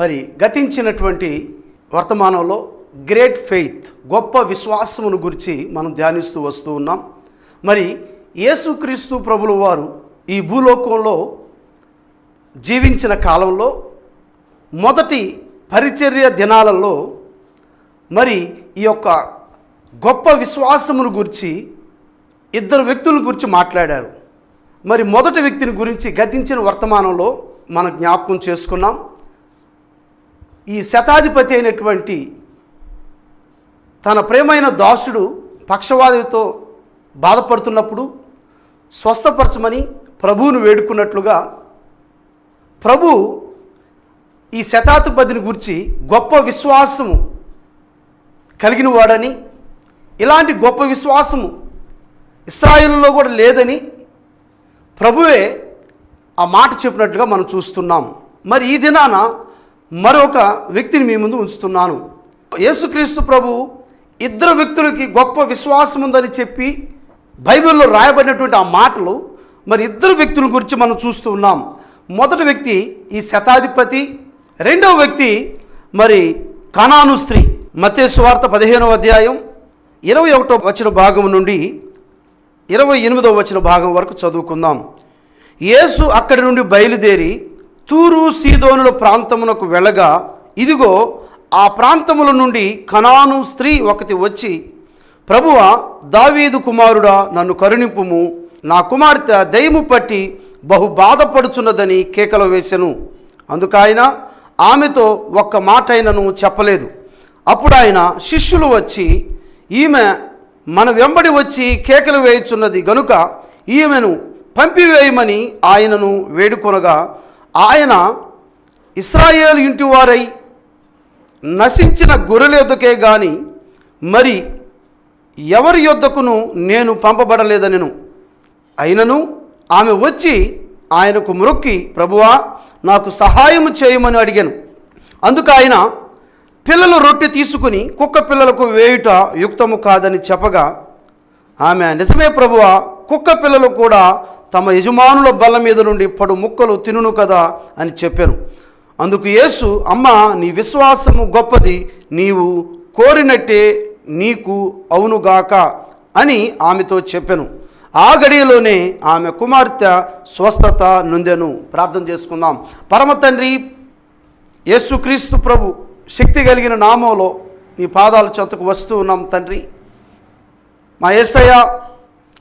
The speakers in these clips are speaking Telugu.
మరి గతించినటువంటి వర్తమానంలో గ్రేట్ ఫెయిత్, గొప్ప విశ్వాసమును గురించి మనం ధ్యానిస్తూ వస్తూ ఉన్నాం. మరి యేసుక్రీస్తు ప్రభుల వారు ఈ భూలోకంలో జీవించిన కాలంలో మొదటి పరిచర్య దినాలలో మరి ఈ యొక్క గొప్ప విశ్వాసమును గురించి ఇద్దరు వ్యక్తుల గురించి మాట్లాడారు. మరి మొదటి వ్యక్తిని గురించి గతించిన వర్తమానంలో మనం జ్ఞాపకం చేసుకున్నాం. ఈ శతాధిపతి అయినటువంటి తన ప్రేమైన దాసుడు పక్షవాదితో బాధపడుతున్నప్పుడు స్వస్థపరచమని ప్రభువును వేడుకున్నట్లుగా ప్రభు ఈ శతాధిపతిని గురించి గొప్ప విశ్వాసము కలిగిన వాడని, ఇలాంటి గొప్ప విశ్వాసము ఇశ్రాయేలులో కూడా లేదని ప్రభువే ఆ మాట చెప్పినట్టుగా మనం చూస్తున్నాం. మరి ఈ దినాన మరొక వ్యక్తిని మీ ముందు ఉంచుతున్నాను. యేసుక్రీస్తు ప్రభు ఇద్దరు వ్యక్తులకి గొప్ప విశ్వాసం ఉందని చెప్పి బైబిల్లో రాయబడినటువంటి ఆ మాటలు మరి ఇద్దరు వ్యక్తుల గురించి మనం చూస్తూ ఉన్నాం. మొదటి వ్యక్తి ఈ శతాధిపతి, రెండవ వ్యక్తి మరి కనాను స్త్రీ. మత్తయి సువార్త 15వ అధ్యాయం 21వ వచన భాగం నుండి 28వ వచన భాగం వరకు చదువుకుందాం. యేసు అక్కడి నుండి బయలుదేరి తూరు సీదోనుల ప్రాంతమునకు వెళ్ళగా, ఇదిగో ఆ ప్రాంతముల నుండి కనాను స్త్రీ ఒకటి వచ్చి, ప్రభువా, దావీదు కుమారుడా, నన్ను కరుణింపుము, నా కుమార్తె దయ్యము పట్టి బహు బాధపడుచున్నదని కేకలు వేసెను. అందుకైన ఆమెతో ఒక్క మాట అయినను చెప్పలేదు. అప్పుడు ఆయన శిష్యులు వచ్చి, ఈమె మన వెంబడి వచ్చి కేకలు వేయుచున్నది గనుక ఈమెను పంపివేయమని ఆయనను వేడుకొనగా, ఆయన ఇశ్రాయేలు ఇంటివారై నశించిన గొర్రెల యొద్దకే గాని మరి ఎవరి యొద్దకును నేను పంపబడలేదనెను. అయినను ఆమె వచ్చి ఆయనకు మ్రొక్కి, ప్రభువా, నాకు సహాయము చేయమని అడిగాను. అందుకు ఆయన, పిల్లలు రొట్టె తీసుకుని కుక్క పిల్లలకు వేయుట యుక్తము కాదని చెప్పగా, ఆమె, నిజమే ప్రభువా, కుక్క పిల్లలు కూడా తమ యజమానుల బల్ల మీద నుండి పడు ముక్కలు తినును కదా అని చెప్పాను. అందుకు యేసు, అమ్మ, నీ విశ్వాసము గొప్పది, నీవు కోరినట్టే నీకు అవునుగాక అని ఆమెతో చెప్పాను. ఆ గడియలోనే ఆమె కుమార్తె స్వస్థత నొందెను. ప్రార్థన చేసుకుందాం. పరమ తండ్రి యేసుక్రీస్తు ప్రభు శక్తి కలిగిన నామంలో మీ పాదాల చెంతకు వస్తూ ఉన్నాం తండ్రి. మా యేసయ్య,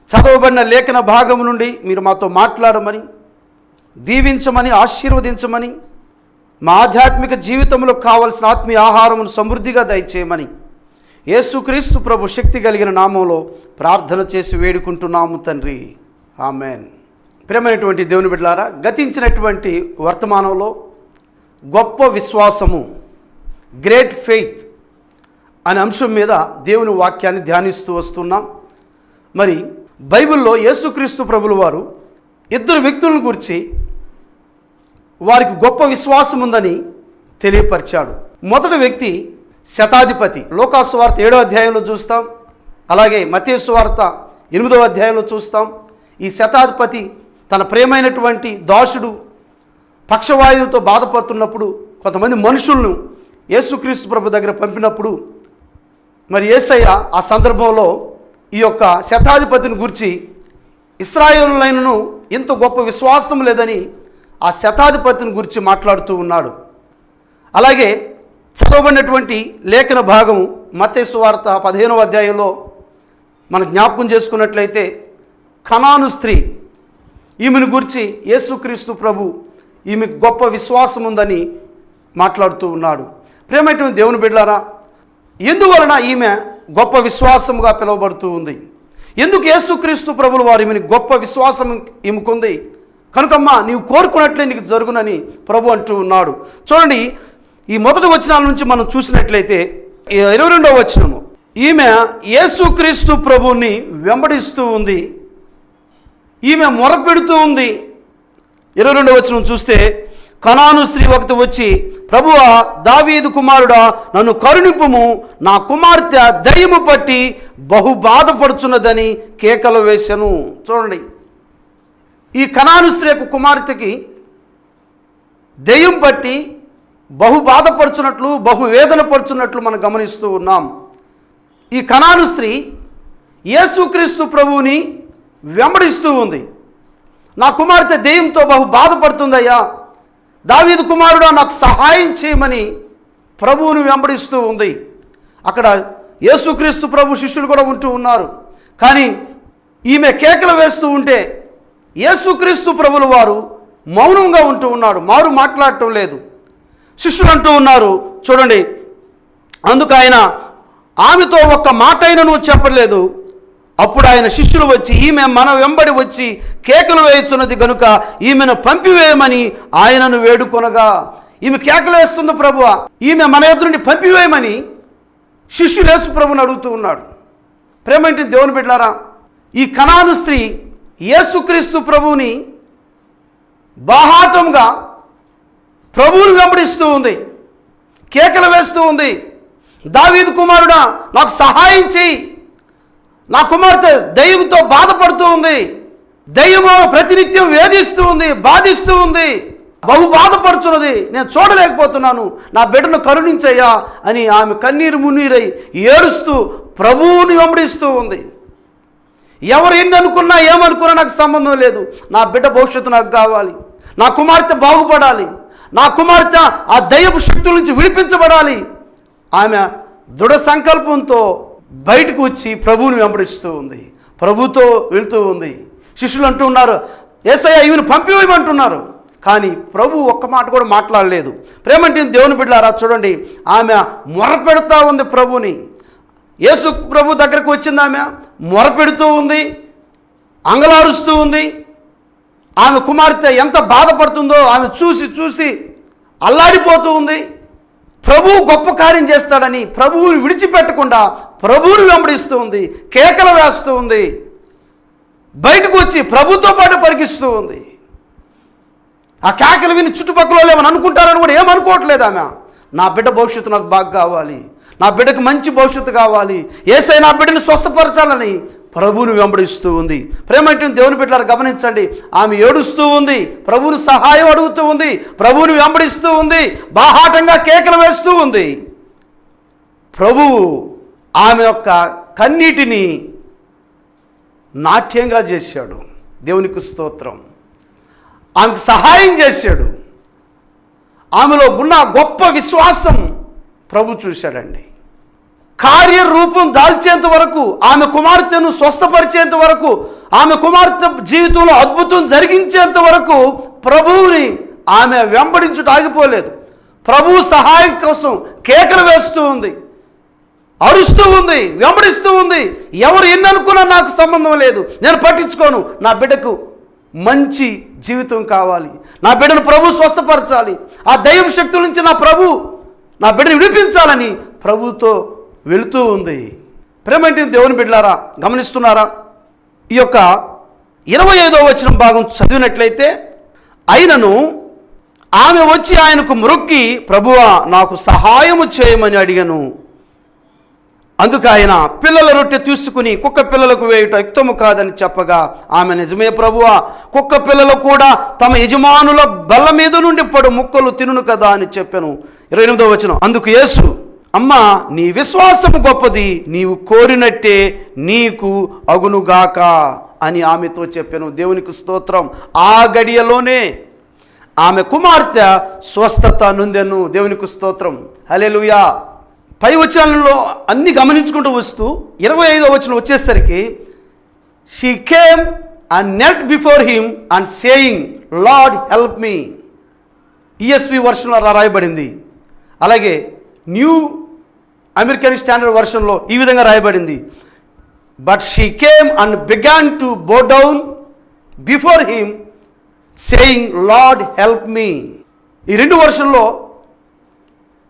చదవబడిన లేఖన భాగం నుండి మీరు మాతో మాట్లాడమని, దీవించమని, ఆశీర్వదించమని, మా ఆధ్యాత్మిక జీవితంలో కావలసిన ఆత్మీయ ఆహారమును సమృద్ధిగా దయచేయమని యేసుక్రీస్తు ప్రభు శక్తి కలిగిన నామంలో ప్రార్థన చేసి వేడుకుంటున్నాము తండ్రి. ఆమెన్. ప్రియమైనటువంటి దేవుని బిడ్డలారా, గతించినటువంటి వర్తమానంలో గొప్ప విశ్వాసము, గ్రేట్ ఫెయిత్ అనే అంశం మీద దేవుని వాక్యాన్ని ధ్యానిస్తూ వస్తున్నాం. మరి బైబిల్లో యేసుక్రీస్తు ప్రభుల వారు ఇద్దరు వ్యక్తులను గురించి వారికి గొప్ప విశ్వాసం ఉందని తెలియపరిచాడు. మొదటి వ్యక్తి శతాధిపతి. లూకా సువార్త 7వ అధ్యాయంలో చూస్తాం, అలాగే మత్తయి సువార్త 8వ అధ్యాయంలో చూస్తాం. ఈ శతాధిపతి తన ప్రేమైనటువంటి దాసుడు పక్షవాయువుతో బాధపడుతున్నప్పుడు కొంతమంది మనుషులను యేసుక్రీస్తు ప్రభు దగ్గర పంపినప్పుడు మరి యేసయ్య ఆ సందర్భంలో ఈ యొక్క శతాధిపతిని గురించి, ఇశ్రాయేలులైనను ఇంత గొప్ప విశ్వాసం లేదని ఆ శతాధిపతిని గురించి మాట్లాడుతూ ఉన్నాడు. అలాగే చదవబడినటువంటి లేఖన భాగము మత్తయి సువార్త 15వ అధ్యాయంలో మనం జ్ఞాపకం చేసుకున్నట్లయితే కనాను స్త్రీ, ఈమెను గురించి యేసుక్రీస్తు ప్రభు ఈమెకు గొప్ప విశ్వాసం ఉందని మాట్లాడుతూ ఉన్నాడు. ప్రియమైనటువంటి దేవుని బిడ్డలారా, ఎందువలన ఈమె గొప్ప విశ్వాసముగా పిలువబడుతూ ఉంది? ఎందుకు యేసుక్రీస్తు ప్రభులు వారు ఈమెని గొప్ప విశ్వాసం ఈమెకుంది కనుకమ్మా నీవు కోరుకున్నట్లే నీకు జరుగునని ప్రభు అంటూ ఉన్నాడు. చూడండి, ఈ మొదటి వచనాల నుంచి మనం చూసినట్లయితే 22వ వచనము, ఈమె యేసుక్రీస్తు ప్రభువుని వెంబడిస్తూ ఉంది, ఈమె మొరపెడుతూ ఉంది. 22వ వచనం చూస్తే, కనాను స్త్రీ ఒకటి వచ్చి, ప్రభువా, దావీదు కుమారుడా, నన్ను కరుణింపుము, నా కుమార్తె దయ్యము పట్టి బహు బాధపడుచున్నదని కేకలు వేసెను. చూడండి, ఈ కనాను స్త్రీ యొక్క కుమార్తెకి దయ్యం పట్టి బహు బాధపడుచున్నట్లు, బహు వేదన పడుచున్నట్లు మనం గమనిస్తూ ఉన్నాం. ఈ కనాను స్త్రీ యేసుక్రీస్తు ప్రభువుని వెంబడిస్తూ ఉంది. నా కుమార్తె దెయ్యంతో బహు బాధపడుతుందయ్యా, దావీదు కుమారుడా నాకు సహాయం చేయమని ప్రభువుని వెంబడిస్తూ ఉంది. అక్కడ యేసుక్రీస్తు ప్రభు శిష్యులు కూడా ఉంటూ ఉన్నారు. కానీ ఈమె కేకలు వేస్తూ ఉంటే యేసుక్రీస్తు ప్రభుల వారు మౌనంగా ఉంటూ ఉన్నాడు, మారు మాట్లాడటం లేదు. శిష్యులు అంటూ ఉన్నారు, చూడండి, అందుకు ఆయన ఆమెతో ఒక్క మాట అయినా నువ్వు చెప్పలేదు. అప్పుడు ఆయన శిష్యులు వచ్చి ఈమె మన వెంబడి వచ్చి కేకలు వేయుచున్నది గనుక ఈమెను పంపివేయమని ఆయనను వేడుకొనగా, ఈమె కేకలు వేస్తుంది ప్రభువా, ఈమె మన ఎదురు నుండి పంపివేయమని శిష్యులు యేసు ప్రభుని అడుగుతూ ఉన్నాడు. ప్రేమేంటి దేవుని బిడ్డలారా, ఈ కనాను స్త్రీ యేసుక్రీస్తు ప్రభువుని బాహాటంగా ప్రభువుని వెంబడిస్తూ ఉంది, కేకలు వేస్తూ ఉంది. దావీదు కుమారుడా నాకు సహాయం చేయి, నా కుమార్తె దయ్యంతో బాధపడుతూ ఉంది, దయ్యము ప్రతినిత్యం వేధిస్తూ ఉంది, బాధిస్తూ ఉంది, బహు బాధపడుచున్నది, నేను చూడలేకపోతున్నాను, నా బిడ్డను కరుణించయ్యా అని ఆమె కన్నీరు మున్నీరై ఏడుస్తూ ప్రభువుని వెంబడిస్తూ ఉంది. ఎవరు ఎన్ని అనుకున్నా ఏమనుకున్నా నాకు సంబంధం లేదు, నా బిడ్డ భవిష్యత్తు నాకు కావాలి, నా కుమార్తె బాగుపడాలి, నా కుమార్తె ఆ దయ్యపు శక్తుల నుంచి విడిపించబడాలి. ఆమె దృఢ సంకల్పంతో బయటకు వచ్చి ప్రభువుని వెంబడిస్తూ ఉంది, ప్రభుతో వెళ్తూ ఉంది. శిష్యులు అంటూ ఉన్నారు, యేసయ్య ఈమెను పంపివేయమంటున్నారు. కానీ ప్రభు ఒక్క మాట కూడా మాట్లాడలేదు. ప్రేమంటే దేవుని బిడ్డలారా, చూడండి, ఆమె మొరపెడుతూ ఉంది ప్రభుని. యేసు ప్రభు దగ్గరకు వచ్చింది, ఆమె మొరపెడుతూ ఉంది, అంగలారుస్తూ ఉంది. ఆమె కుమార్తె ఎంత బాధపడుతుందో ఆమె చూసి చూసి అల్లాడిపోతూ ఉంది. ప్రభువు గొప్ప కార్యం చేస్తాడని ప్రభువుని విడిచిపెట్టకుండా ప్రభువుని వెంబడిస్తూ ఉంది, కేకలు వేస్తూ ఉంది, బయటకు వచ్చి ప్రభుతో పాటు పరిగిస్తూ ఉంది. ఆ కేకలు విని చుట్టుపక్కల వాళ్ళు ఏమని అనుకుంటారని కూడా ఏమనుకోవట్లేదు ఆమె. నా బిడ్డ భవిష్యత్తు నాకు బాగా కావాలి, నా బిడ్డకు మంచి భవిష్యత్తు కావాలి, యేసయ్య నా బిడ్డను స్వస్థపరచాలని ప్రభువుని వెంబడిస్తూ ఉంది. ప్రేమంటే దేవుని బిడ్డలారా గమనించండి, ఆమె ఏడుస్తూ ఉంది, ప్రభువుని సహాయం అడుగుతూ ఉంది, ప్రభువుని వెంబడిస్తూ ఉంది, బాహాటంగా కేకలు వేస్తూ ఉంది. ప్రభువు ఆమె యొక్క కన్నీటిని నాట్యంగా చేశాడు. దేవునికి స్తోత్రం. ఆమెకు సహాయం చేశాడు. ఆమెలో ఉన్న గొప్ప విశ్వాసం ప్రభు చూశాడండి. కార్యరూపం దాల్చేంత వరకు, ఆమె కుమార్తెను స్వస్థపరిచేంత వరకు, ఆమె కుమార్తె జీవితంలో అద్భుతం జరిగించేంత వరకు ప్రభువుని ఆమె వెంబడించుట ఆగిపోలేదు. ప్రభువు సహాయం కోసం కేకలు వేస్తూ ఉంది, అరుస్తూ ఉంది, వెంబడిస్తూ ఉంది. ఎవరు ఎన్ని అనుకున్నా నాకు సంబంధం లేదు, నేను పట్టించుకోను, నా బిడ్డకు మంచి జీవితం కావాలి, నా బిడ్డను ప్రభు స్వస్థపరచాలి, ఆ దైవ శక్తుల నుంచి నా బిడ్డను విడిపించాలని ప్రభుతో వెళుతూ ఉంది. ప్రేమేంటి దేవుని బిడ్డలారా గమనిస్తున్నారా? ఈ యొక్క 25వ వచనం భాగం చదివినట్లయితే, అయినను ఆమె వచ్చి ఆయనకు మ్రొక్కి, ప్రభువా నాకు సహాయము చేయమని అడిగను. అందుకు ఆయన పిల్లల రొట్టె తీసుకుని కుక్క పిల్లలకు వేయుట యుక్తము కాదని చెప్పగా, ఆమె నిజమే ప్రభువా, కుక్క పిల్లలు కూడా తమ యజమానుల బల్ల మీద నుండి పడు ముక్కలు తినును కదా అని చెప్పాను. 28వ వచనం, అందుకు యేసు, అమ్మా నీ విశ్వాసము గొప్పది, నీవు కోరినట్టే నీకు అగునుగాక అని ఆమెతో చెప్పాను. దేవునికి స్తోత్రం. ఆ గడియలోనే ఆమె కుమార్తె స్వస్థత నొందెను. దేవునికి స్తోత్రం. హల్లెలూయా. పై వచనంలో అన్ని గమనించుకుంటూ వస్తూ 25వ వచనం వచ్చేసరికి, she came and knelt before him and saying, Lord help me. ESV వర్షన్లో రాయబడింది. అలాగే న్యూ అమెరికన్ స్టాండర్డ్ వర్షన్లో ఈ విధంగా రాయబడింది, but she came and began to bow down before him saying, Lord help me. ఈ రెండు వర్షన్లో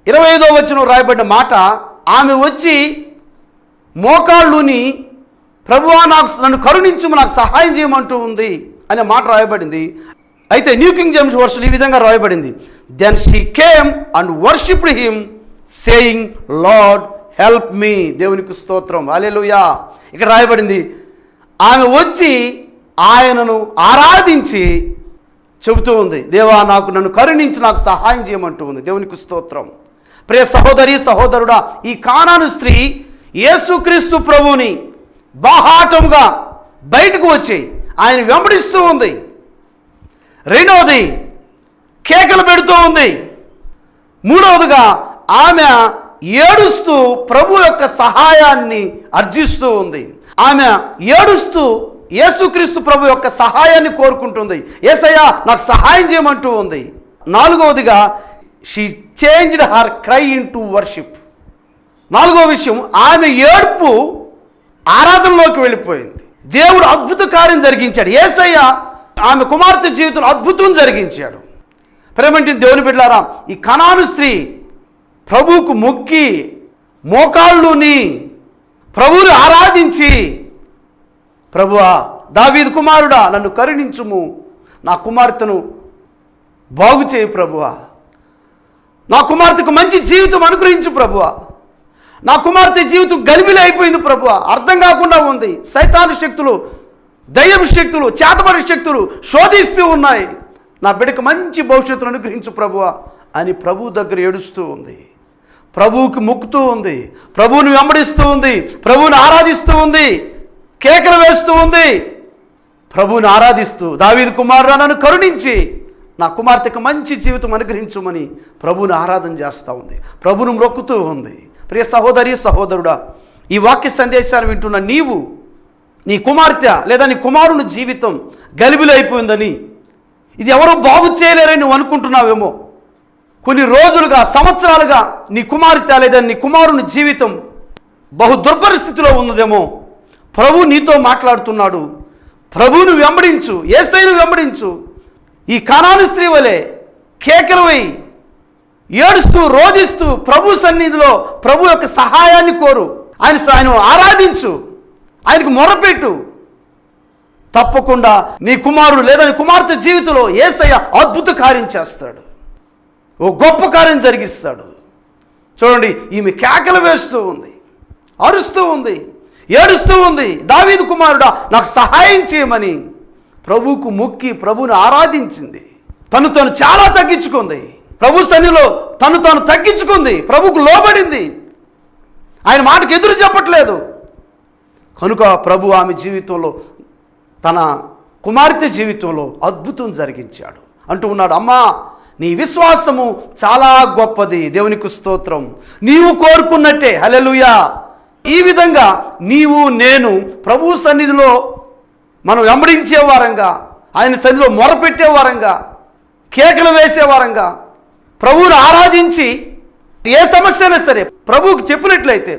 25వ వచనం రాయబడిన మాట, ఆమె వచ్చి మోకాళ్ళుని ప్రభువా నన్ను కరుణించుము, నాకు సహాయం చేయమంటూ ఉంది అనే మాట రాయబడింది. అయితే న్యూ కింగ్ జేమ్స్ వర్షన్ ఈ విధంగా రాయబడింది, then she came and worshipped him saying, Lord help me. దేవునికి స్తోత్రం. హల్లెలూయా. ఇక్కడ రాయబడింది, ఆమె వచ్చి ఆయనను ఆరాధించి చెబుతూ ఉంది, దేవా నన్ను కరుణించి నాకు సహాయం చేయమంటూ ఉంది. దేవునికి స్తోత్రం. ప్రియ సహోదరి సహోదరుడా, ఈ కానాను స్త్రీ యేసుక్రీస్తు ప్రభువుని బాహాటంగా బయటకు వచ్చి ఆయన వెంబడిస్తూ ఉంది. రెండవది, కేకలు పెడుతూ ఉంది. మూడవదిగా ఆమె ఏడుస్తూ ప్రభు యొక్క సహాయాన్ని అర్జిస్తూ ఉంది. ఆమె ఏడుస్తూ యేసుక్రీస్తు ప్రభు యొక్క సహాయాన్ని కోరుకుంటుంది. యేసయ్యా నాకు సహాయం చేయమంటూ ఉంది. నాలుగవదిగా, she changed her cry into worship. నాలుగో విషయం, ఆమె ఏడుపు ఆరాధనలోకి వెళ్ళిపోయింది. దేవుడు అద్భుత కార్యం జరిగించాడు. యేసయ్య ఆమె కుమార్తె జీవితంలో అద్భుతం జరిగించాడు. ప్రేమంటి దేవుని బిడ్డలారా, ఈ కనాను స్త్రీ ప్రభువుకు మొక్కి మోకాళ్ళుని ప్రభువుని ఆరాధించి, ప్రభువా దావీదు కుమారుడా నన్ను కరుణించుము, నా కుమార్తెను బాగు చేయి ప్రభువా, నా కుమార్తెకు మంచి జీవితం అనుగ్రహించు ప్రభువా, నా కుమార్తె జీవితం గలిబిలి అయిపోయింది ప్రభువా, అర్థం కాకుండా ఉంది, సైతాను శక్తులు, దయ్యం శక్తులు, చేతబడి శక్తులు శోధిస్తూ ఉన్నాయి, నా బిడ్డకు మంచి భవిష్యత్తును అనుగ్రహించు ప్రభువా అని ప్రభు దగ్గర ఏడుస్తూ ఉంది. ప్రభువుకి మొక్కుతూ ఉంది, ప్రభువుని వెంబడిస్తూ ఉంది, ప్రభువుని ఆరాధిస్తూ ఉంది, కేకలు వేస్తూ ఉంది. ప్రభువుని ఆరాధిస్తూ, దావీదు కుమారుడా నన్ను కరుణించి నా కుమార్తెకు మంచి జీవితం అనుగ్రహించమని ప్రభువుని ఆరాధన చేస్తూ ఉంది, ప్రభువును మొక్కుతూ ఉంది. ప్రియ సహోదరి సహోదరుడా, ఈ వాక్య సందేశాన్ని వింటున్న నీవు, నీ కుమార్తె లేదా నీ కుమారుని జీవితం గలిబిలి అయిపోయిందని, ఇది ఎవరో బాగు చేయలేరని నువ్వు అనుకుంటున్నావేమో. కొన్ని రోజులుగా, సంవత్సరాలుగా నీ కుమార్తె లేదా నీ కుమారుని జీవితం బహు దుర్పరిస్థితిలో ఉన్నదేమో. ప్రభు నీతో మాట్లాడుతున్నాడు. ప్రభువును వెంబడించు, యేసయ్యను వెంబడించు. ఈ కానాను స్త్రీ వలె కేకలు వేయి, ఏడుస్తూ రోధిస్తూ ప్రభు సన్నిధిలో ప్రభు యొక్క సహాయాన్ని కోరు, ఆయన ఆరాధించు, ఆయనకు మొరపెట్టు. తప్పకుండా నీ కుమారుడు లేదా నీ కుమార్తె జీవితంలో యేసయ్య అద్భుత కార్యం చేస్తాడు, ఓ గొప్ప కార్యం జరిగిస్తాడు. చూడండి, ఈమె కేకలు వేస్తూ ఉంది, అరుస్తూ ఉంది, ఏడుస్తూ ఉంది, దావీదు కుమారుడా నాకు సహాయం చేయమని ప్రభువుకు మొక్కి ప్రభువుని ఆరాధించింది. తను చాలా తగ్గించుకుంది, ప్రభు సన్నిధిలో తను తగ్గించుకుంది, ప్రభువుకు లోబడింది, ఆయన మాటకు ఎదురు చెప్పట్లేదు. కనుక ప్రభు ఆమె జీవితంలో, తన కుమార్తె జీవితంలో అద్భుతం జరిగించాడు. అంటూ ఉన్నాడు, అమ్మా నీ విశ్వాసము చాలా గొప్పది, దేవునికి స్తోత్రం, నీవు కోరుకున్నట్టే, హల్లెలూయా. ఈ విధంగా నీవు నేను ప్రభు సన్నిధిలో మనం వెంబడించే వారంగా, ఆయన సన్నిధిలో మొరపెట్టే వారంగా, కేకలు వేసే వారంగా, ప్రభువును ఆరాధించి ఏ సమస్య అయినా సరే ప్రభువుకి చెప్పినట్లయితే,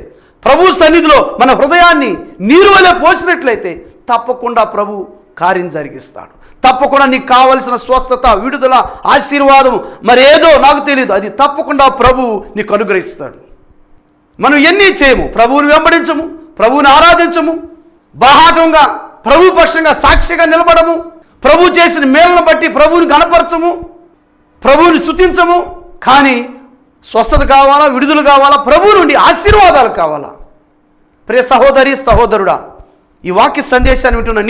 ప్రభు సన్నిధిలో మన హృదయాన్ని నీరు వలె పోసినట్లయితే తప్పకుండా ప్రభు కార్యం జరిగిస్తాడు. తప్పకుండా నీకు కావలసిన స్వస్థత, విడుదల, ఆశీర్వాదం మరేదో నాకు తెలియదు, అది తప్పకుండా ప్రభువు నీకు అనుగ్రహిస్తాడు. మనం ఎన్ని చేయము, ప్రభువుని వెంబడించము, ప్రభువుని ఆరాధించము, బాహాటంగా ప్రభు పక్షంగా సాక్షిగా నిలబడము, ప్రభు చేసిన మేలును బట్టి ప్రభువుని గణపరచము, ప్రభువుని స్తుతించము. కానీ స్వస్థత కావాలా, విడుదల కావాలా, ప్రభు నుండి ఆశీర్వాదాలు కావాలా. ప్రియ సహోదరి సహోదరుడా, ఈ వాక్య సందేశాన్ని వింటున్న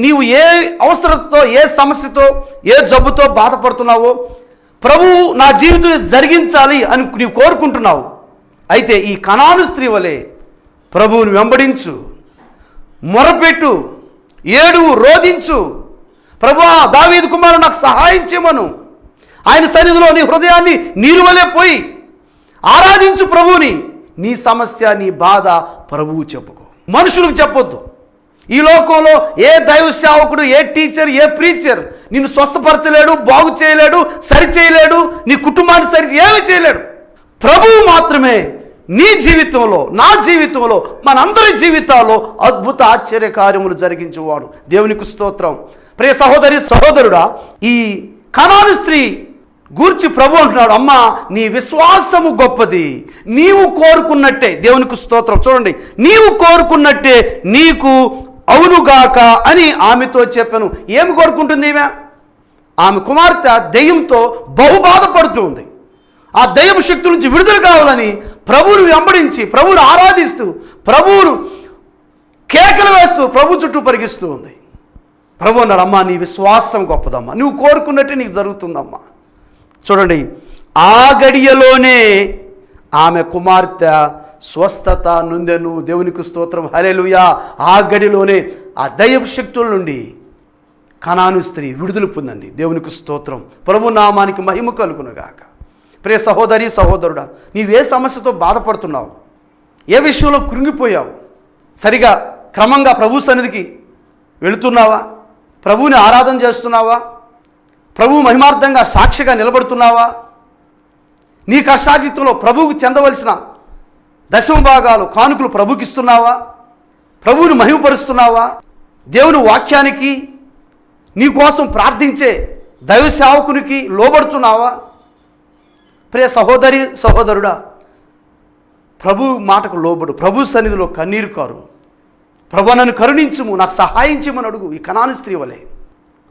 నీవు ఏ అవసరతతో, ఏ సమస్యతో, ఏ జబ్బుతో బాధపడుతున్నావో, ప్రభువు నా జీవితం జరిగించాలి అని నీవు కోరుకుంటున్నావు. అయితే ఈ కనాను స్త్రీ వలె ప్రభువుని వెంబడించు, మొరపెట్టు, ఏడు, రోధించు. ప్రభువా దావీదు కుమారుడు నాకు సహాయం చేయమను, ఆయన సన్నిధిలో నీ హృదయాన్ని నీరు వలె పోయి ఆరాధించు ప్రభువుని. నీ సమస్య, నీ బాధ ప్రభువు చెప్పుకో, మనుషులకు చెప్పొద్దు. ఈ లోకంలో ఏ దైవ సేవకుడు, ఏ టీచర్, ఏ ప్రీచర్ నిన్ను స్వస్థపరచలేడు, బాగు చేయలేడు, సరి చేయలేడు, నీ కుటుంబాన్ని ఏమీ చేయలేడు. ప్రభువు మాత్రమే నీ జీవితంలో, నా జీవితంలో, మనందరి జీవితాల్లో అద్భుత ఆశ్చర్య కార్యములు జరిగించేవాడు. దేవునికి స్తోత్రం. ప్రియ సహోదరి సహోదరుడా, ఈ కనాను స్త్రీ గూర్చి ప్రభు అంటున్నాడు, అమ్మా నీ విశ్వాసము గొప్పది, నీవు కోరుకున్నట్టే, దేవునికి స్తోత్రం. చూడండి, నీవు కోరుకున్నట్టే నీకు అవునుగాక అని ఆమెతో చెప్పాను. ఏమి కోరుకుంటుంది ఈమె? ఆమె కుమార్తె దెయ్యంతో బహు బాధపడుతూ ఉంది. ఆ దెయ్యం శక్తి నుంచి విడుదల కావాలని ప్రభువును వెంబడించి, ప్రభువును ఆరాధిస్తూ, ప్రభువును కేకలు వేస్తూ ప్రభు చుట్టూ పరిగిస్తూ ఉంది. ప్రభు అన్నాడు, అమ్మా నీ విశ్వాసం గొప్పదమ్మా, నువ్వు కోరుకున్నట్టే నీకు జరుగుతుందమ్మా. చూడండి, ఆ గడియలోనే ఆమె కుమార్తె స్వస్థత నొందెను. దేవునికి స్తోత్రం, హల్లెలూయా. ఆ గడిలోనే ఆ దయ్యపు శక్తుల నుండి కనాను స్త్రీ విడుదల పొందండి. దేవునికి స్తోత్రం, ప్రభు నామానికి మహిమ కలుగునుగాక. ప్రియ సహోదరి సహోదరుడా, నీవే సమస్యతో బాధపడుతున్నావు, ఏ విషయంలో కృంగిపోయావు? సరిగా క్రమంగా ప్రభు సన్నిధికి వెళుతున్నావా? ప్రభువుని ఆరాధన చేస్తున్నావా? ప్రభు మహిమార్థంగా సాక్షిగా నిలబడుతున్నావా? నీ కష్టాజిత్తులో ప్రభువుకు చెందవలసిన దశమ భాగాలు కానుకలు ప్రభుకి ఇస్తున్నావా? ప్రభువుని మహిమపరుస్తున్నావా? దేవుని వాక్యానికి, నీ కోసం ప్రార్థించే దైవ సేవకునికి లోబడుతున్నావా? ప్రియ సహోదరి సహోదరుడా, ప్రభు మాటకు లోబడు, ప్రభు సన్నిధిలో కన్నీరు కారు. ప్రభు నన్ను కరుణించుము, నాకు సహాయం చేయమని అడుగు. ఈ కనాను స్త్రీ వలె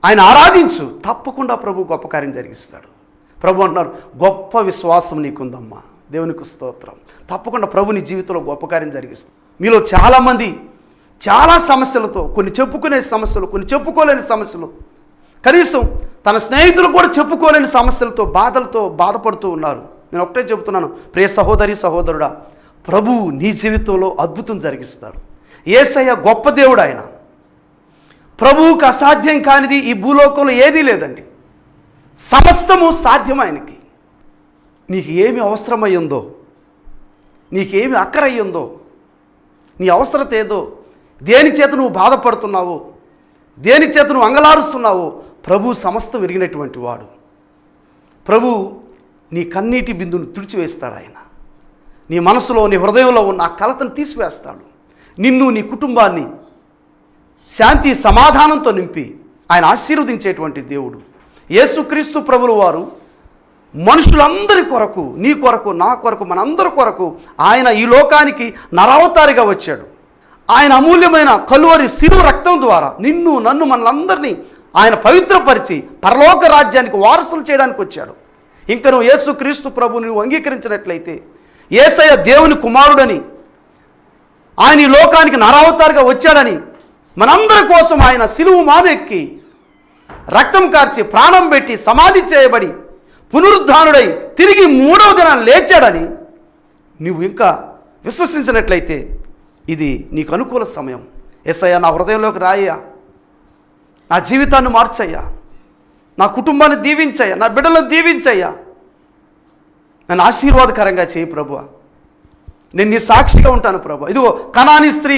ఆయన ఆరాధించు, తప్పకుండా ప్రభు గొప్ప కార్యం జరిగిస్తాడు. ప్రభు అంటున్నారు, గొప్ప విశ్వాసం నీకుందమ్మా. దేవునికి స్తోత్రం. తప్పకుండా ప్రభు నీ జీవితంలో గొప్ప కార్యం జరిగిస్తాడు. మీలో చాలామంది చాలా సమస్యలతో, కొన్ని చెప్పుకునే సమస్యలు, కొన్ని చెప్పుకోలేని సమస్యలు, కనీసం తన స్నేహితులు కూడా చెప్పుకోలేని సమస్యలతో, బాధలతో బాధపడుతూ ఉన్నారు. నేను ఒకటే చెబుతున్నాను, ప్రియ సహోదరి సహోదరుడా, ప్రభు నీ జీవితంలో అద్భుతం జరిగిస్తాడు. యేసయ్య గొప్ప దేవుడు. ఆయన ప్రభువుకు అసాధ్యం కానిది ఈ భూలోకంలో ఏదీ లేదండి. సమస్తము సాధ్యం ఆయనకి. నీకు ఏమి అవసరమయ్యిందో, నీకేమి అక్కరయ్యిందో, నీ అవసరత ఏదో, దేని చేత నువ్వు బాధపడుతున్నావో, దేని చేత నువ్వు అంగలారుస్తున్నావో, ప్రభు సమస్తం విరిగినటువంటి వాడు. ప్రభు నీ కన్నీటి బిందును తుడిచివేస్తాడు. ఆయన నీ మనసులో, నీ హృదయంలో ఉన్న ఆ కలతను తీసివేస్తాడు. నిన్ను, నీ కుటుంబాన్ని శాంతి సమాధానంతో నింపి ఆయన ఆశీర్వదించేటువంటి దేవుడు. యేసుక్రీస్తు ప్రభుల వారు మనుషులందరి కొరకు, నీ కొరకు, నా కొరకు, మనందరి కొరకు ఆయన ఈ లోకానికి నరావతారిగా వచ్చాడు. ఆయన అమూల్యమైన కలువరి శిలువ రక్తం ద్వారా నిన్ను, నన్ను, మనందరినీ ఆయన పవిత్రపరిచి పరలోక రాజ్యానికి వారసులు చేయడానికి వచ్చాడు. ఇంకా నువ్వు యేసుక్రీస్తు ప్రభువుని అంగీకరించినట్లయితే, యేసయ్య దేవుని కుమారుడని, ఆయన ఈ లోకానికి నరావతారిగా వచ్చాడని, మనందరి కోసం ఆయన శిలువ మానెక్కి రక్తం కార్చి ప్రాణం పెట్టి సమాధి చేయబడి పునరుద్ధానుడై తిరిగి 3వ దినాన్ని లేచాడని నువ్వు ఇంకా విశ్వసించినట్లయితే ఇది నీకు అనుకూల సమయం. యేసయ్య నా హృదయంలోకి రాయ్యా, నా జీవితాన్ని మార్చయ్యా, నా కుటుంబాన్ని దీవించయ్యా, నా బిడ్డలను దీవించయ్యా, నన్ను ఆశీర్వాదకరంగా చేయి ప్రభువా, నేను నీ సాక్షిగా ఉంటాను ప్రభు. ఇదిగో కనాని స్త్రీ,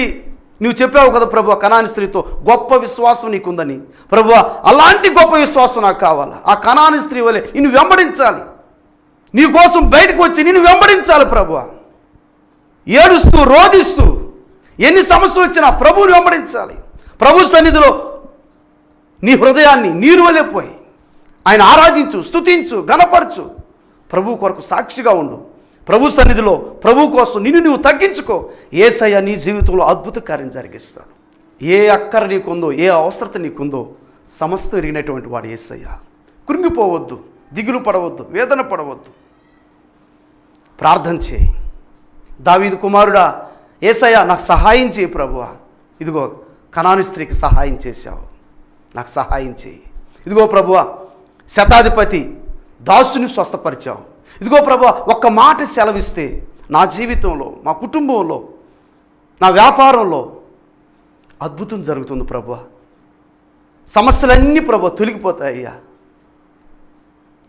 నువ్వు చెప్పావు కదా ప్రభు, కనాని స్త్రీతో గొప్ప విశ్వాసం నీకుందని. ప్రభు అలాంటి గొప్ప విశ్వాసం నాకు కావాలా. ఆ కనాని స్త్రీ వలె నిన్ను వెంబడించాలి, నీ కోసం బయటకు వచ్చి నిన్ను వెంబడించాలి ప్రభు. ఏడుస్తూ రోధిస్తూ ఎన్ని సమస్యలు వచ్చినా ప్రభువుని వెంబడించాలి. ప్రభు సన్నిధిలో నీ హృదయాన్ని నీరు వలె పోయి ఆయన ఆరాధించు, స్తుతించు, ఘనపరచు. ప్రభు కొరకు సాక్షిగా ఉండు. ప్రభు సన్నిధిలో ప్రభు కోసం నిన్ను నువ్వు తగ్గించుకో. యేసయ్య నీ జీవితంలో అద్భుత కార్యం జరిగిస్తాడు. ఏ అక్కర నీకుందో, ఏ అవసరత నీకుందో సమస్తం ఎరిగినటువంటి వాడు యేసయ్య. కృంగిపోవద్దు, దిగులు పడవద్దు, వేదన పడవద్దు, ప్రార్థన చేయి. దావీదు కుమారుడా, యేసయ్య నాకు సహాయం చేయి ప్రభువా. ఇదిగో కనాను స్త్రీకి సహాయం చేశావు, నాకు సహాయం చేయి. ఇదిగో ప్రభువా, శతాధిపతి దాసుని స్వస్థపరిచావు. ఇదిగో ప్రభువా, ఒక్క మాట సెలవిస్తే నా జీవితంలో, మా కుటుంబంలో, నా వ్యాపారంలో అద్భుతం జరుగుతుంది ప్రభువా. సమస్యలన్నీ ప్రభువా తొలగిపోతాయ్యా,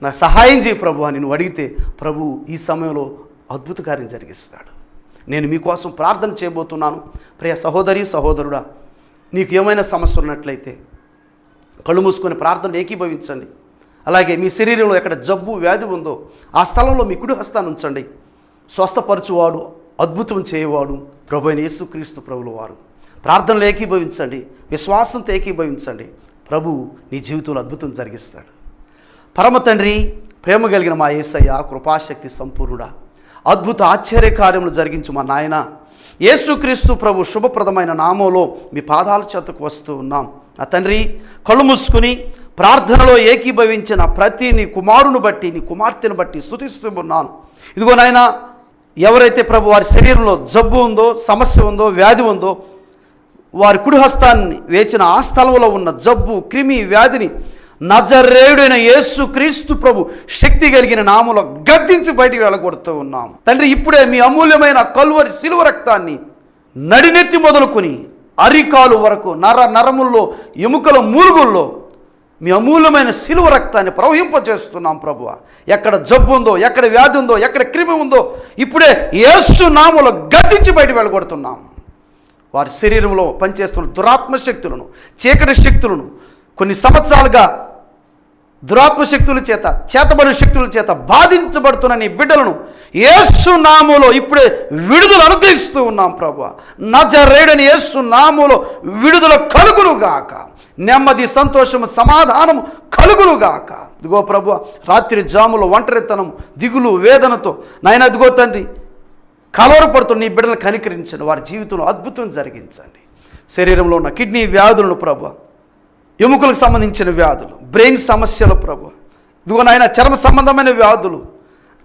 నాకు సహాయం చేయి ప్రభువా అని నువ్వు అడిగితే ప్రభు ఈ సమయంలో అద్భుత కార్యం జరిగిస్తాడు. నేను మీకోసం ప్రార్థన చేయబోతున్నాను. ప్రియ సహోదరి సహోదరుడా, నీకు ఏమైనా సమస్య ఉన్నట్లయితే కళ్ళు మూసుకొని ప్రార్థన ఏకీభవించండి. అలాగే మీ శరీరంలో ఎక్కడ జబ్బు వ్యాధి ఉందో ఆ స్థలంలో మీ కుడి హస్తాన్ని ఉంచండి. స్వస్థపరచువాడు, అద్భుతం చేయవాడు ప్రభు అయిన యేసుక్రీస్తు ప్రభుల వారు. ప్రార్థనలు ఏకీభవించండి, విశ్వాసంతో ఏకీభవించండి. ప్రభు నీ జీవితంలో అద్భుతం జరిగిస్తాడు. పరమ తండ్రి, ప్రేమ కలిగిన మా యేసయ్య, కృపాశక్తి సంపూర్ణుడా, అద్భుత ఆశ్చర్య కార్యములు జరిగించు మా నాయన యేసుక్రీస్తు ప్రభు శుభప్రదమైన నామంలో మీ పాదాల చెంతకు వస్తూ ఉన్నాం. నా తండ్రి, కళ్ళు మూసుకుని ప్రార్థనలో ఏకీభవించిన ప్రతి నీ కుమారుని బట్టి, నీ కుమార్తెను బట్టి స్తుతిస్తూ ఉన్నాను. ఇదిగో నాయన, ఎవరైతే ప్రభు వారి శరీరంలో జబ్బు ఉందో, సమస్య ఉందో, వ్యాధి ఉందో, వారి కుడి హస్తాన్ని వేచిన ఆ స్థలంలో ఉన్న జబ్బు, క్రిమి, వ్యాధిని నజరేయుడైన యేసు క్రీస్తు ప్రభు శక్తి కలిగిన నామములో గద్దించి బయటికి వెళ్ళగొడుతూ ఉన్నాం. తండ్రి, ఇప్పుడే మీ అమూల్యమైన కల్వరి శిలువ రక్తాన్ని నడినెత్తి మొదలుకొని అరికాలు వరకు నరముల్లో, ఎముకల మూలుగుల్లో మీ అమూల్యమైన శిలువ రక్తాన్ని ప్రవహింపజేస్తున్నాం ప్రభువా. ఎక్కడ జబ్బు ఉందో, ఎక్కడ వ్యాధి ఉందో, ఎక్కడ క్రిమి ఉందో ఇప్పుడే యేసు నామములో గద్దించి బయటికి వెళ్ళగొడుతున్నాం. వారి శరీరంలో పనిచేస్తున్న దురాత్మ శక్తులను, చీకటి శక్తులను, కొన్ని సంవత్సరాలుగా దురాత్మ శక్తుల చేత, చేతబడిన శక్తుల చేత బాధించబడుతున్న నీ బిడ్డలను యేసు నామములో ఇప్పుడే విడుదల అనుగ్రహిస్తూ ఉన్నాం ప్రభువా. నజరేయుడైన యేసు నామములో విడుదల కలుగునుగాక. నెమ్మది, సంతోషము, సమాధానము కలుగునుగాక. ఇదిగో ప్రభువా, రాత్రి జాములో ఒంటరితనం, దిగులు, వేదనతో నాయన అదిగో తండ్రి కలవరపడుతున్న నీ బిడ్డలను కనికరించండి. వారి జీవితంలో అద్భుతం జరిగించండి. శరీరంలో ఉన్న కిడ్నీ వ్యాధులను ప్రభువా, ఎముకలకు సంబంధించిన వ్యాధులు, బ్రెయిన్ సమస్యలు ప్రభువా, ఇదిగో నాయన చర్మ సంబంధమైన వ్యాధులు,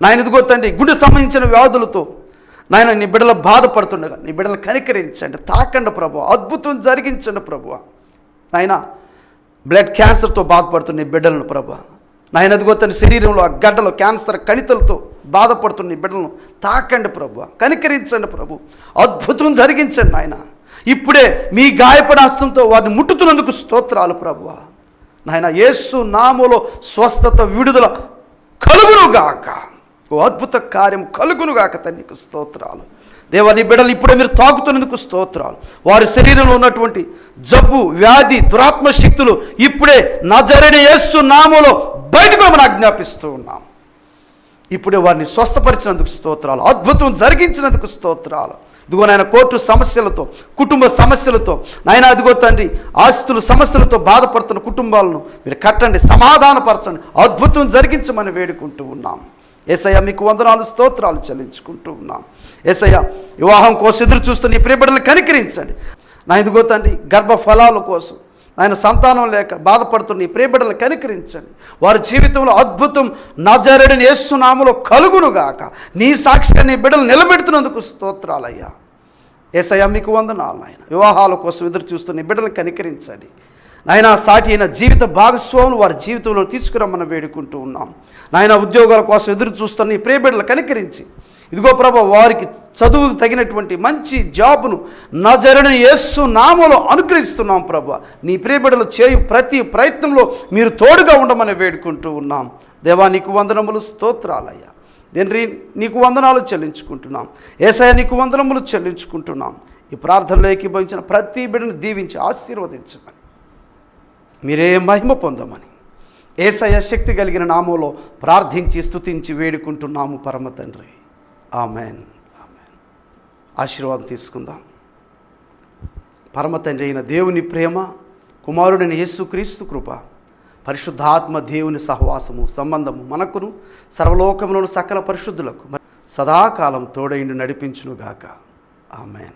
నాయన ఇదిగో తండ్రి గుండె సంబంధించిన వ్యాధులతో నాయన నీ బిడ్డలు బాధపడుతుండగా నీ బిడ్డలను కనికరించండి. తాకండి ప్రభువా, అద్భుతం జరిగించండి ప్రభువా. నాయన బ్లడ్ క్యాన్సర్తో బాధపడుతున్న నీ బిడ్డలను ప్రభువా, నాయన అదిగో తండ్రి శరీరంలో ఆ గడ్డలు, క్యాన్సర్ కణితలతో బాధపడుతున్న నీ బిడ్డలను తాకండి ప్రభువా, కనికరించండి ప్రభు, అద్భుతం జరిగించండి నాయన. ఇప్పుడే మీ గాయపడి హస్తంతో వారిని ముట్టుతున్నందుకు స్తోత్రాలు ప్రభువా. నాయన యేసు నామములో స్వస్థత, విడుదల కలుగునుగాక. ఓ అద్భుత కార్యం కలుగునుగాక. తండ్రికి స్తోత్రాలు. దేవా, నీ బిడ్డలు ఇప్పుడే మీరు తాకుతున్నందుకు స్తోత్రాలు. వారి శరీరంలో ఉన్నటువంటి జబ్బు, వ్యాధి, దురాత్మ శక్తులు ఇప్పుడే నజరేయుడైన యేసు నామములో బయటకు మనం ఆజ్ఞాపిస్తూ ఉన్నాం. ఇప్పుడే వారిని స్వస్థపరిచినందుకు స్తోత్రాలు, అద్భుతం జరిగించినందుకు స్తోత్రాలు. ఇదిగో నాయన కోర్టు సమస్యలతో, కుటుంబ సమస్యలతో, నాయన అదిగో తండ్రి ఆస్తుల సమస్యలతో బాధపడుతున్న కుటుంబాలను మీరు కట్టండి, సమాధానపరచండి, అద్భుతం జరిగించమని వేడుకుంటూ ఉన్నాం. యేసయ్య, మీకు వందనాలు, స్తోత్రాలు చెల్లించుకుంటూ ఉన్నాం. యేసయ్య, వివాహం కోసం ఎదురు చూస్తున్న నీ ప్రియబిడ్డలను కనికరించండి. నా ఇదిగో తండ్రి గర్భఫలాల కోసం ఆయన సంతానం లేక బాధపడుతున్న నీ ప్రియబిడ్డలను కనికరించండి. వారి జీవితంలో అద్భుతం నజరేయుడైన యేసు నామములో కలుగునుగాక. నీ సాక్షిగా నీ బిడ్డలు నిలబెడుతున్నందుకు స్తోత్రాలయ్యా. యేసయ్య, మీకు వందనాలు నాయన. వివాహాల కోసం ఎదురు చూస్తున్న నీ బిడ్డలను కనికరించండి నాయన. సాటి అయిన జీవిత భాగస్వాములు వారి జీవితంలో తీసుకురమ్మని వేడుకుంటూ ఉన్నాం నాయన. ఉద్యోగాల కోసం ఎదురు చూస్తున్న నీ ప్రియబిడ్డలు కనికరించి ఇదిగో ప్రభు వారికి చదువుకు తగినటువంటి మంచి జాబ్ను నజరేయుడైన యేసు నామములో అనుగ్రహిస్తున్నాం ప్రభు. నీ ప్రియబిడ్డలు చేయు ప్రతి ప్రయత్నంలో మీరు తోడుగా ఉండమని వేడుకుంటూ ఉన్నాం. దేవా, నీకు వందనములు, స్తోత్రాలయ్యా. తండ్రి, నీకు వందనాలు చెల్లించుకుంటున్నాం. యేసయ్య, నీకు వందనములు చెల్లించుకుంటున్నాం. ఈ ప్రార్థనలో ఏకీభవించిన ప్రతి బిడ్డను దీవించి ఆశీర్వదించమని, మీరే మహిమ పొందమని యేసయ్య శక్తి కలిగిన నామములో ప్రార్థించి స్తుతించి వేడుకుంటున్నాము పరమ తండ్రి. Amen, amen. ఆశీర్వాదం తీసుకుందాం. పరమ తండ్రి అయిన దేవుని ప్రేమ, కుమారుడైన యేసుక్రీస్తు కృప, పరిశుద్ధాత్మ దేవుని సహవాసము, సంబంధము మనకును సర్వలోకములోని సకల పరిశుద్ధులకు సదాకాలం తోడైండు నడిపించునుగాక. ఆమెన్.